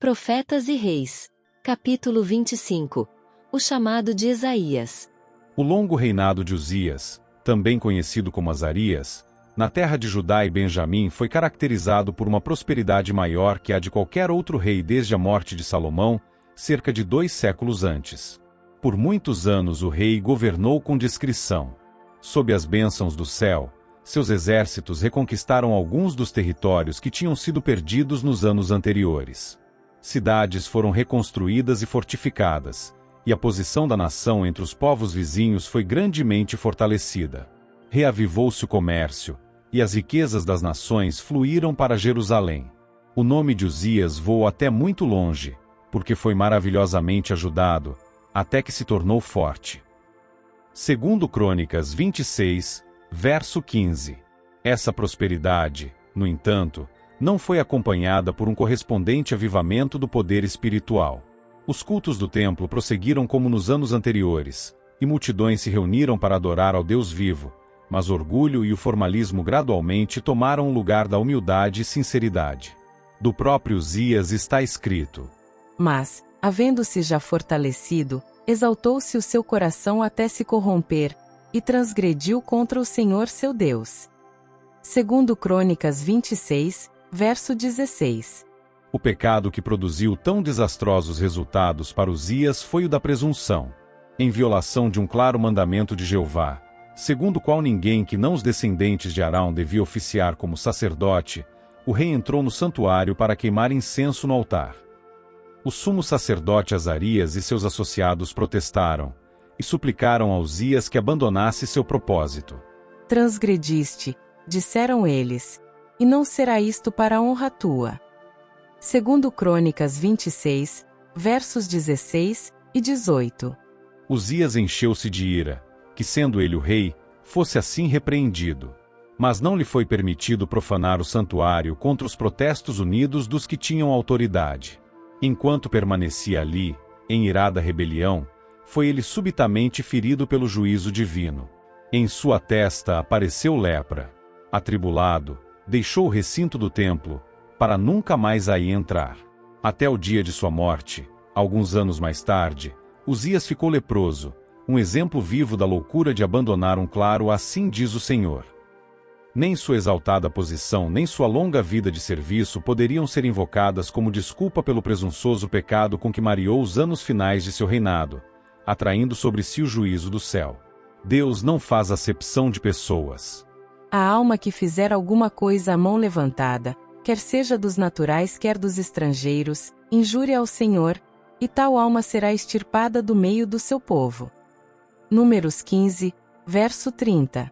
Profetas e Reis. Capítulo 25. O chamado de Isaías. O longo reinado de Uzias, também conhecido como Azarias, na terra de Judá e Benjamim foi caracterizado por uma prosperidade maior que a de qualquer outro rei desde a morte de Salomão, cerca de 2 séculos antes. Por muitos anos o rei governou com discrição. Sob as bênçãos do céu, seus exércitos reconquistaram alguns dos territórios que tinham sido perdidos nos anos anteriores. Cidades foram reconstruídas e fortificadas, e a posição da nação entre os povos vizinhos foi grandemente fortalecida. Reavivou-se o comércio, e as riquezas das nações fluíram para Jerusalém. O nome de Uzias voou até muito longe, porque foi maravilhosamente ajudado, até que se tornou forte. Segundo Crônicas 26, verso 15. Essa prosperidade, no entanto, não foi acompanhada por um correspondente avivamento do poder espiritual. Os cultos do templo prosseguiram como nos anos anteriores, e multidões se reuniram para adorar ao Deus vivo, mas orgulho e o formalismo gradualmente tomaram o lugar da humildade e sinceridade. Do próprio Uzias está escrito: Mas, havendo-se já fortalecido, exaltou-se o seu coração até se corromper, e transgrediu contra o Senhor seu Deus. Segundo Crônicas 26, verso 16. O pecado que produziu tão desastrosos resultados para Uzias foi o da presunção, em violação de um claro mandamento de Jeová, segundo o qual ninguém que não os descendentes de Arão devia oficiar como sacerdote. O rei entrou no santuário para queimar incenso no altar. O sumo sacerdote Azarias e seus associados protestaram, e suplicaram a Uzias que abandonasse seu propósito. Transgrediste, disseram eles, e não será isto para a honra tua. Segundo Crônicas 26, versos 16 e 18. Uzias encheu-se de ira, que sendo ele o rei, fosse assim repreendido. Mas não lhe foi permitido profanar o santuário contra os protestos unidos dos que tinham autoridade. Enquanto permanecia ali, em irada rebelião, foi ele subitamente ferido pelo juízo divino. Em sua testa apareceu lepra. Atribulado, deixou o recinto do templo, para nunca mais aí entrar. Até o dia de sua morte, alguns anos mais tarde, Uzias ficou leproso, um exemplo vivo da loucura de abandonar um claro assim diz o Senhor. Nem sua exaltada posição nem sua longa vida de serviço poderiam ser invocadas como desculpa pelo presunçoso pecado com que mariou os anos finais de seu reinado, atraindo sobre si o juízo do céu. Deus não faz acepção de pessoas. A alma que fizer alguma coisa à mão levantada, quer seja dos naturais quer dos estrangeiros, injúria ao Senhor, e tal alma será extirpada do meio do seu povo. Números 15, verso 30.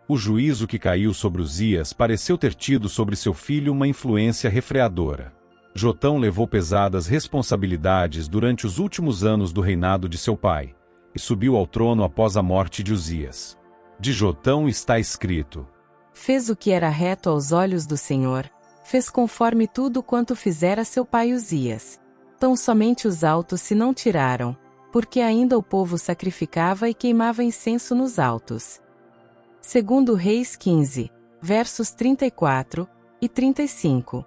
O juízo que caiu sobre Uzias pareceu ter tido sobre seu filho uma influência refreadora. Jotão levou pesadas responsabilidades durante os últimos anos do reinado de seu pai, e subiu ao trono após a morte de Uzias. De Jotão está escrito: Fez o que era reto aos olhos do Senhor, fez conforme tudo quanto fizera seu pai Uzias. Tão somente os altos se não tiraram, porque ainda o povo sacrificava e queimava incenso nos altos. Segundo Reis 15, versos 34 e 35.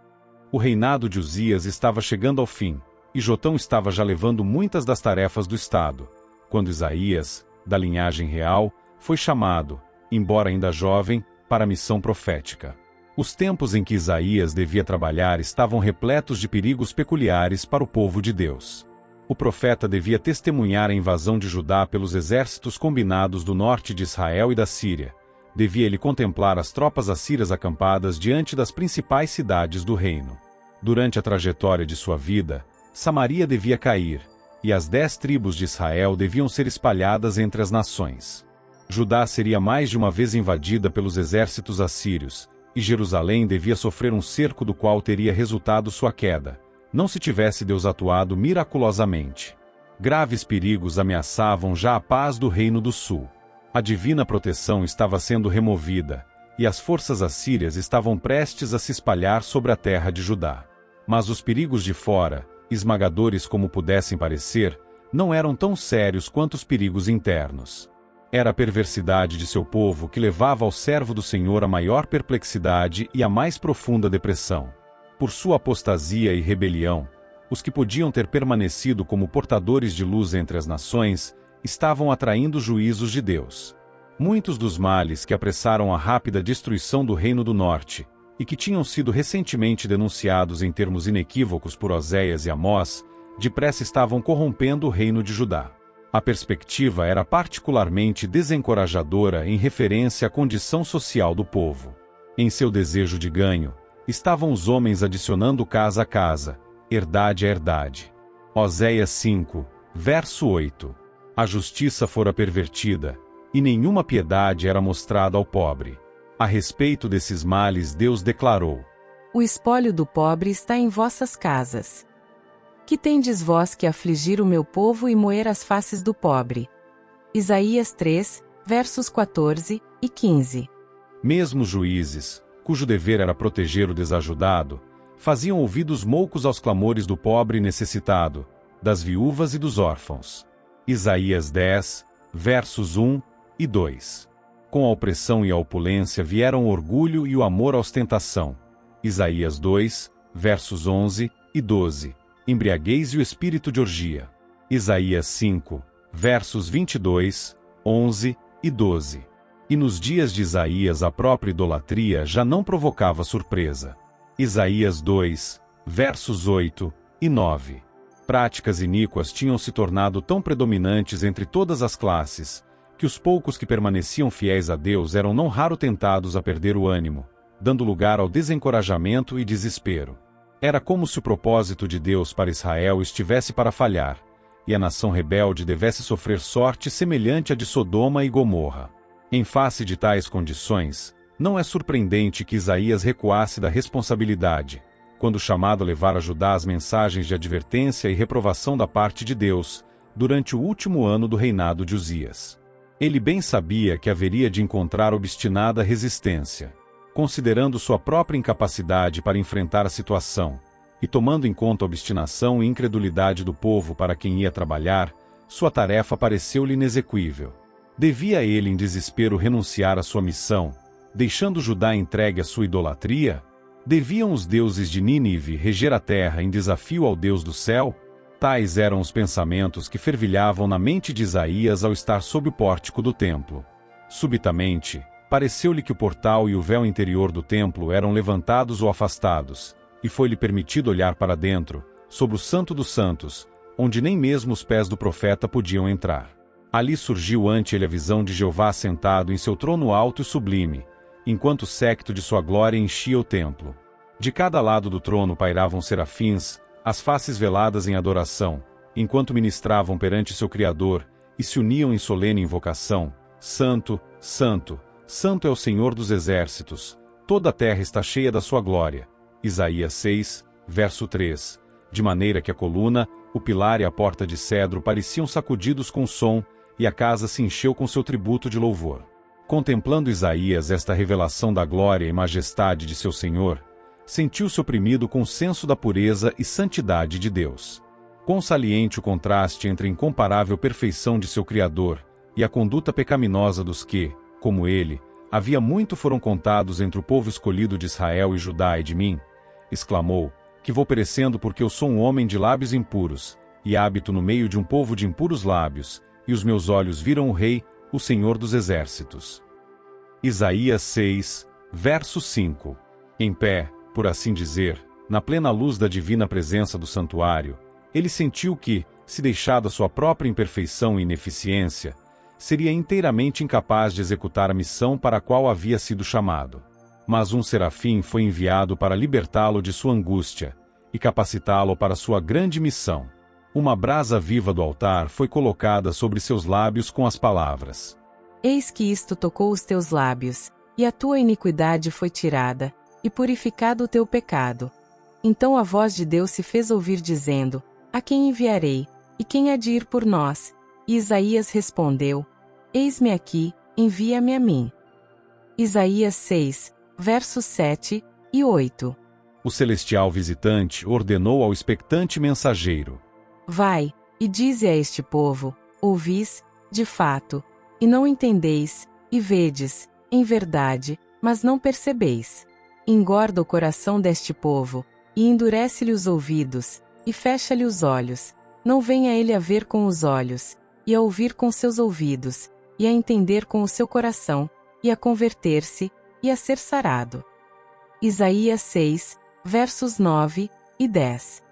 O reinado de Uzias estava chegando ao fim, e Jotão estava já levando muitas das tarefas do estado, quando Isaías, da linhagem real, foi chamado, embora ainda jovem, para a missão profética. Os tempos em que Isaías devia trabalhar estavam repletos de perigos peculiares para o povo de Deus. O profeta devia testemunhar a invasão de Judá pelos exércitos combinados do norte de Israel e da Síria. Devia ele contemplar as tropas assírias acampadas diante das principais cidades do reino. Durante a trajetória de sua vida, Samaria devia cair, e as 10 tribos de Israel deviam ser espalhadas entre as nações. Judá seria mais de uma vez invadida pelos exércitos assírios, e Jerusalém devia sofrer um cerco do qual teria resultado sua queda, não se tivesse Deus atuado miraculosamente. Graves perigos ameaçavam já a paz do Reino do Sul. A divina proteção estava sendo removida, e as forças assírias estavam prestes a se espalhar sobre a terra de Judá. Mas os perigos de fora, esmagadores como pudessem parecer, não eram tão sérios quanto os perigos internos. Era a perversidade de seu povo que levava ao servo do Senhor a maior perplexidade e a mais profunda depressão. Por sua apostasia e rebelião, Os que podiam ter permanecido como portadores de luz entre as nações, estavam atraindo juízos de Deus. Muitos dos males que apressaram a rápida destruição do Reino do Norte, e que tinham sido recentemente denunciados em termos inequívocos por Oséias e Amós, depressa estavam corrompendo o reino de Judá. A perspectiva era particularmente desencorajadora em referência à condição social do povo. Em seu desejo de ganho, estavam os homens adicionando casa a casa, herdade a herdade. Oséias 5, verso 8. A justiça fora pervertida, e nenhuma piedade era mostrada ao pobre. A respeito desses males Deus declarou: O espólio do pobre está em vossas casas. Que tendes vós que afligir o meu povo e moer as faces do pobre? Isaías 3, versos 14 e 15. Mesmo os juízes, cujo dever era proteger o desajudado, faziam ouvidos moucos aos clamores do pobre necessitado, das viúvas e dos órfãos. Isaías 10, versos 1 e 2. Com a opressão e a opulência vieram o orgulho e o amor à ostentação. Isaías 2, versos 11 e 12. Embriaguez e o espírito de orgia. Isaías 5, versos 22, 11 e 12. E nos dias de Isaías a própria idolatria já não provocava surpresa. Isaías 2, versos 8 e 9. Práticas iníquas tinham se tornado tão predominantes entre todas as classes, que os poucos que permaneciam fiéis a Deus eram não raro tentados a perder o ânimo, dando lugar ao desencorajamento e desespero. Era como se o propósito de Deus para Israel estivesse para falhar, e a nação rebelde devesse sofrer sorte semelhante à de Sodoma e Gomorra. Em face de tais condições, não é surpreendente que Isaías recuasse da responsabilidade, quando chamado a levar a Judá as mensagens de advertência e reprovação da parte de Deus, durante o último ano do reinado de Uzias. Ele bem sabia que haveria de encontrar obstinada resistência. Considerando sua própria incapacidade para enfrentar a situação, e tomando em conta a obstinação e incredulidade do povo para quem ia trabalhar, sua tarefa pareceu-lhe inexequível. Devia ele em desespero renunciar à sua missão, deixando Judá entregue à sua idolatria? Deviam os deuses de Nínive reger a terra em desafio ao Deus do céu? Tais eram os pensamentos que fervilhavam na mente de Isaías ao estar sob o pórtico do templo. Subitamente, pareceu-lhe que o portal e o véu interior do templo eram levantados ou afastados, e foi-lhe permitido olhar para dentro, sobre o Santo dos Santos, onde nem mesmo os pés do profeta podiam entrar. Ali surgiu ante ele a visão de Jeová sentado em seu trono alto e sublime, enquanto o séquito de sua glória enchia o templo. De cada lado do trono pairavam serafins, as faces veladas em adoração, enquanto ministravam perante seu Criador, e se uniam em solene invocação: Santo, Santo, Santo é o Senhor dos exércitos, toda a terra está cheia da sua glória. Isaías 6, verso 3. De maneira que a coluna, o pilar e a porta de cedro pareciam sacudidos com som, e a casa se encheu com seu tributo de louvor. Contemplando Isaías esta revelação da glória e majestade de seu Senhor, sentiu-se oprimido com o senso da pureza e santidade de Deus. Quão saliente o contraste entre a incomparável perfeição de seu Criador e a conduta pecaminosa dos que, como ele, havia muito foram contados entre o povo escolhido de Israel e Judá e de mim, exclamou: que vou perecendo porque eu sou um homem de lábios impuros, e habito no meio de um povo de impuros lábios, e os meus olhos viram o Rei, o Senhor dos exércitos. Isaías 6, verso 5. Em pé, por assim dizer, na plena luz da divina presença do santuário, ele sentiu que, se deixado a sua própria imperfeição e ineficiência, seria inteiramente incapaz de executar a missão para a qual havia sido chamado. Mas um serafim foi enviado para libertá-lo de sua angústia e capacitá-lo para sua grande missão. Uma brasa viva do altar foi colocada sobre seus lábios com as palavras: Eis que isto tocou os teus lábios, e a tua iniquidade foi tirada, e purificado o teu pecado. Então a voz de Deus se fez ouvir dizendo: A quem enviarei? E quem há de ir por nós? E Isaías respondeu: Eis-me aqui, envia-me a mim. Isaías 6, versos 7 e 8. O celestial visitante ordenou ao expectante mensageiro: Vai, e dize a este povo: Ouvis, de fato, e não entendeis, e vedes, em verdade, mas não percebeis. Engorda o coração deste povo, e endurece-lhe os ouvidos, e fecha-lhe os olhos. Não venha ele a ver com os olhos, e a ouvir com seus ouvidos, e a entender com o seu coração, e a converter-se, e a ser sarado. Isaías 6, versos 9 e 10.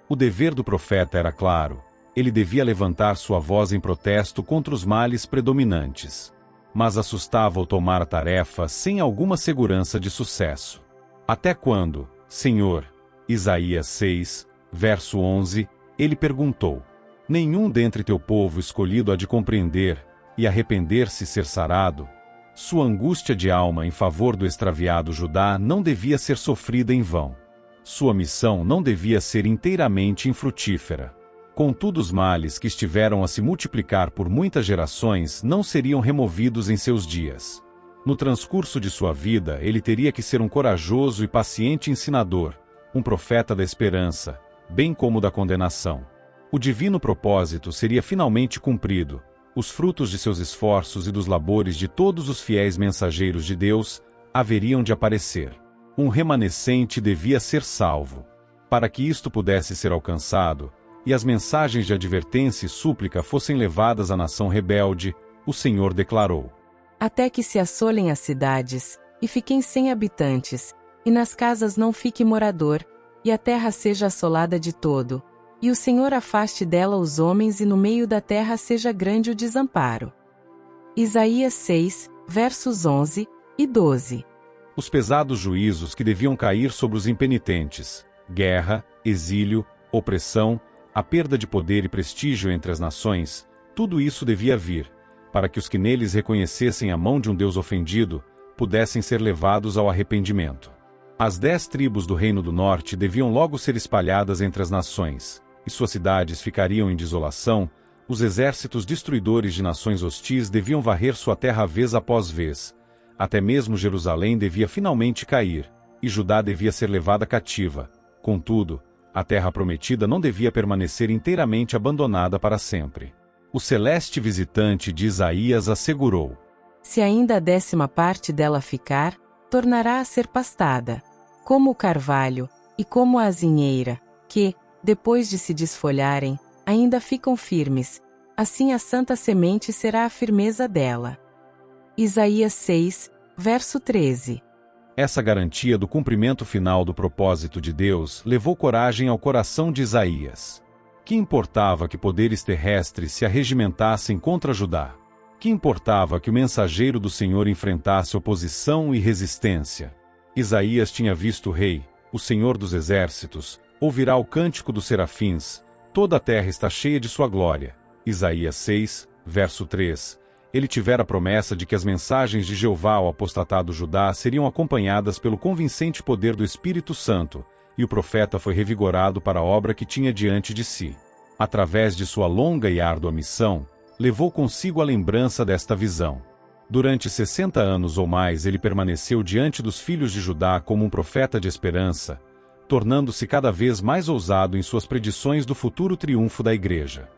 O dever do profeta era claro. Ele devia levantar sua voz em protesto contra os males predominantes. Mas assustava-o tomar a tarefa sem alguma segurança de sucesso. Até quando, Senhor? Isaías 6, verso 11, ele perguntou. Nenhum dentre teu povo escolhido há de compreender e arrepender-se ser sarado? Sua angústia de alma em favor do extraviado Judá não devia ser sofrida em vão. Sua missão não devia ser inteiramente infrutífera. Contudo, os males que estiveram a se multiplicar por muitas gerações não seriam removidos em seus dias. No transcurso de sua vida, ele teria que ser um corajoso e paciente ensinador, um profeta da esperança, bem como da condenação. O divino propósito seria finalmente cumprido. Os frutos de seus esforços e dos labores de todos os fiéis mensageiros de Deus haveriam de aparecer. Um remanescente devia ser salvo. Para que isto pudesse ser alcançado, e as mensagens de advertência e súplica fossem levadas à nação rebelde, o Senhor declarou: Até que se assolem as cidades, e fiquem sem habitantes, e nas casas não fique morador, e a terra seja assolada de todo, e o Senhor afaste dela os homens e no meio da terra seja grande o desamparo. Isaías 6, versos 11 e 12. Os pesados juízos que deviam cair sobre os impenitentes, guerra, exílio, opressão, a perda de poder e prestígio entre as nações, tudo isso devia vir, para que os que neles reconhecessem a mão de um Deus ofendido, pudessem ser levados ao arrependimento. As 10 tribos do Reino do Norte deviam logo ser espalhadas entre as nações, e suas cidades ficariam em desolação. Os exércitos destruidores de nações hostis deviam varrer sua terra vez após vez. Até mesmo Jerusalém devia finalmente cair, e Judá devia ser levada cativa. Contudo, a terra prometida não devia permanecer inteiramente abandonada para sempre. O celeste visitante de Isaías assegurou: Se ainda a 10ª parte dela ficar, tornará a ser pastada, como o carvalho, e como a azinheira, que, depois de se desfolharem, ainda ficam firmes. Assim a santa semente será a firmeza dela. Isaías 6, verso 13. Essa garantia do cumprimento final do propósito de Deus levou coragem ao coração de Isaías. Que importava que poderes terrestres se arregimentassem contra Judá? Que importava que o mensageiro do Senhor enfrentasse oposição e resistência? Isaías tinha visto o Rei, o Senhor dos Exércitos, ouvirá o cântico dos serafins, toda a terra está cheia de sua glória. Isaías 6, verso 3. Ele tivera a promessa de que as mensagens de Jeová ao apostatado Judá seriam acompanhadas pelo convincente poder do Espírito Santo, e o profeta foi revigorado para a obra que tinha diante de si. Através de sua longa e árdua missão, levou consigo a lembrança desta visão. Durante 60 anos ou mais ele permaneceu diante dos filhos de Judá como um profeta de esperança, tornando-se cada vez mais ousado em suas predições do futuro triunfo da Igreja.